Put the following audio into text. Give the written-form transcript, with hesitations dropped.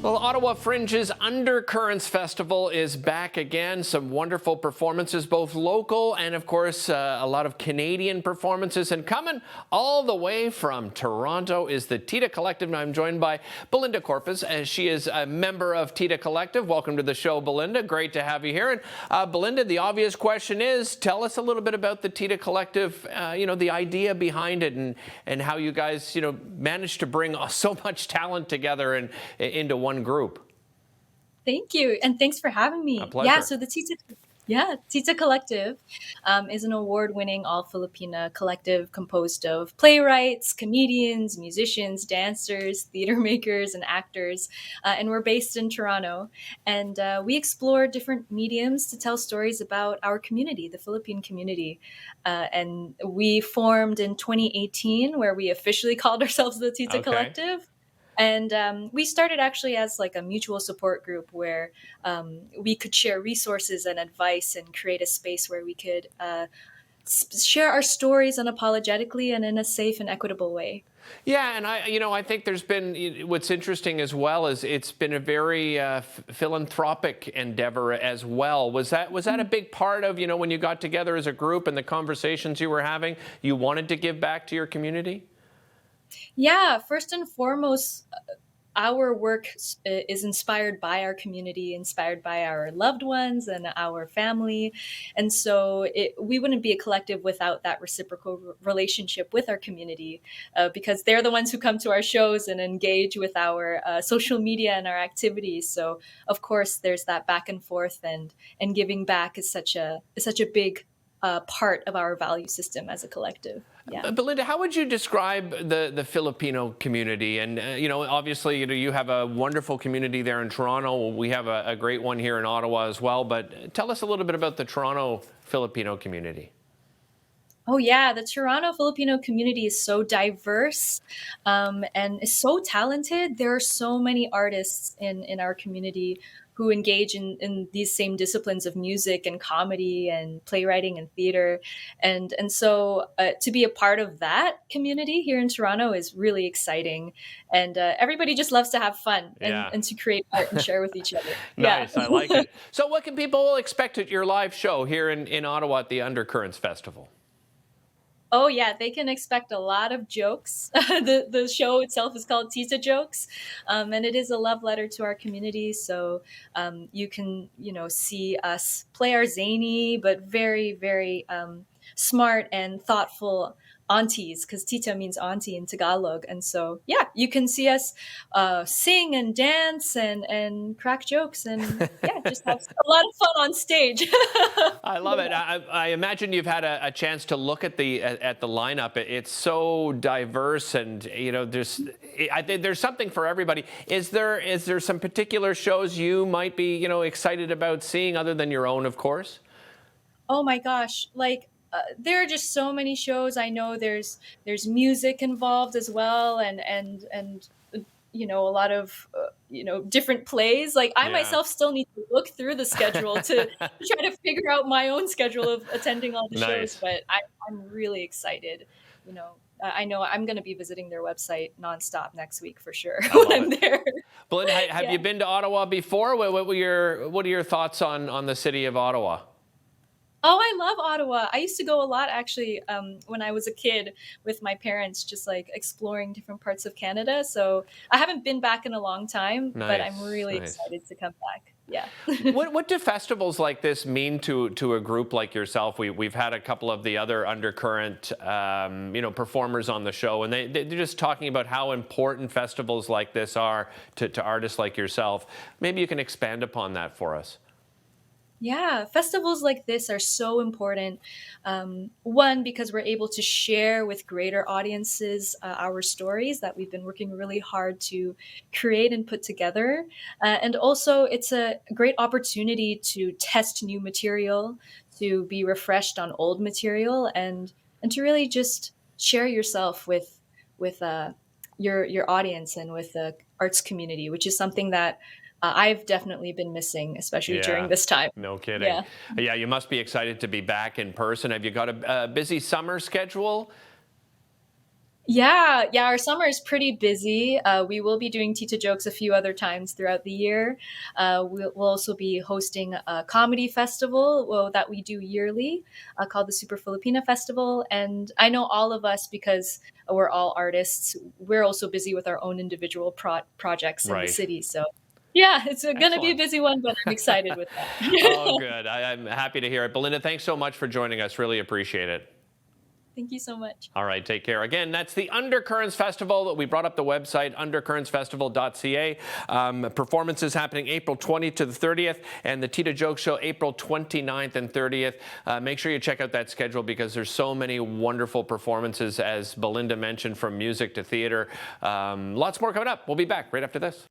Well, Ottawa Fringe's Undercurrents Festival is back again. Some wonderful performances, both local and, of course, a lot of Canadian performances. And coming all the way from Toronto is the Tita Collective. And I'm joined by Belinda Corpuz, as she is a member of Tita Collective. Welcome to the show, Belinda. Great to have you here. And Belinda, the obvious question is, tell us a little bit about the Tita Collective, the idea behind it and how you guys, managed to bring so much talent together and into one group. Thank you, and thanks for having me. A pleasure. Yeah, so the Tita Collective is an award-winning all-Filipina collective composed of playwrights, comedians, musicians, dancers, theater makers, and actors. And we're based in Toronto. And we explore different mediums to tell stories about our community, the Philippine community. And we formed in 2018, where we officially called ourselves the Tita Collective. And we started actually as like a mutual support group where we could share resources and advice and create a space where we could share our stories unapologetically and in a safe and equitable way. Yeah, and I think there's been, what's interesting as well is it's been a very philanthropic endeavor as well. Was that a big part of, when you got together as a group and the conversations you were having, you wanted to give back to your community? Yeah, first and foremost, our work is inspired by our community, inspired by our loved ones and our family. And so we wouldn't be a collective without that reciprocal relationship with our community, because they're the ones who come to our shows and engage with our social media and our activities. So, of course, there's that back and forth, and giving back is such a big part of our value system as a collective. Yeah. Belinda, how would you describe the Filipino community? And, obviously, you have a wonderful community there in Toronto. We have a great one here in Ottawa as well. But tell us a little bit about the Toronto Filipino community. Oh, yeah. The Toronto Filipino community is so diverse and is so talented. There are so many artists in our community who engage in these same disciplines of music and comedy and playwriting and theater. And so to be a part of that community here in Toronto is really exciting. And everybody just loves to have fun and to create art and share with each other. Nice, I like it. So what can people expect at your live show here in Ottawa at the Undercurrents Festival? Oh, yeah, they can expect a lot of jokes. The show itself is called Tita Jokes, and it is a love letter to our community. So you can, see us play our zany, but very, very smart and thoughtful aunties, because Tita means auntie in Tagalog. And so, yeah, you can see us sing and dance and crack jokes and, just have a lot of fun on stage. I love it. I imagine you've had a chance to look at the lineup. It's so diverse, and I think there's something for everybody. Is there some particular shows you might be excited about seeing, other than your own, of course? Oh my gosh, there are just so many shows. I know there's music involved as well, and a lot of different plays. I myself still need to look through the schedule to try to figure out my own schedule of attending all the shows. But I'm really excited. I know I'm going to be visiting their website nonstop next week for sure when I'm there. Belinda, have you been to Ottawa before? What are your thoughts on the city of Ottawa? Oh, I love Ottawa. I used to go a lot, actually, when I was a kid with my parents, just exploring different parts of Canada. So I haven't been back in a long time, but I'm really excited to come back. Yeah. What do festivals like this mean to a group like yourself? We've had a couple of the other Undercurrent, performers on the show, and they're just talking about how important festivals like this are to artists like yourself. Maybe you can expand upon that for us. Yeah, festivals like this are so important. One, because we're able to share with greater audiences our stories that we've been working really hard to create and put together. And also, it's a great opportunity to test new material, to be refreshed on old material, and to really just share yourself with your audience and with the arts community, which is something that I've definitely been missing, especially during this time. No kidding. Yeah, you must be excited to be back in person. Have you got a busy summer schedule? Yeah, our summer is pretty busy. We will be doing Tita jokes a few other times throughout the year. We'll also be hosting a comedy festival that we do yearly called the Super Filipina Festival. And I know all of us, because we're all artists, we're also busy with our own individual projects in the Right. city. So yeah, it's going to be a Excellent. busy one, but I'm excited with Oh, that. good. I'm happy to hear it. Belinda, thanks so much for joining us. Really appreciate it. Thank you so much. All right, take care. Again, that's the Undercurrents Festival that we brought up the website, undercurrentsfestival.ca. Performances happening April 20th to the 30th, and the Tita Joke Show April 29th and 30th. Make sure you check out that schedule because there's so many wonderful performances, as Belinda mentioned, from music to theater. Lots more coming up. We'll be back right after this.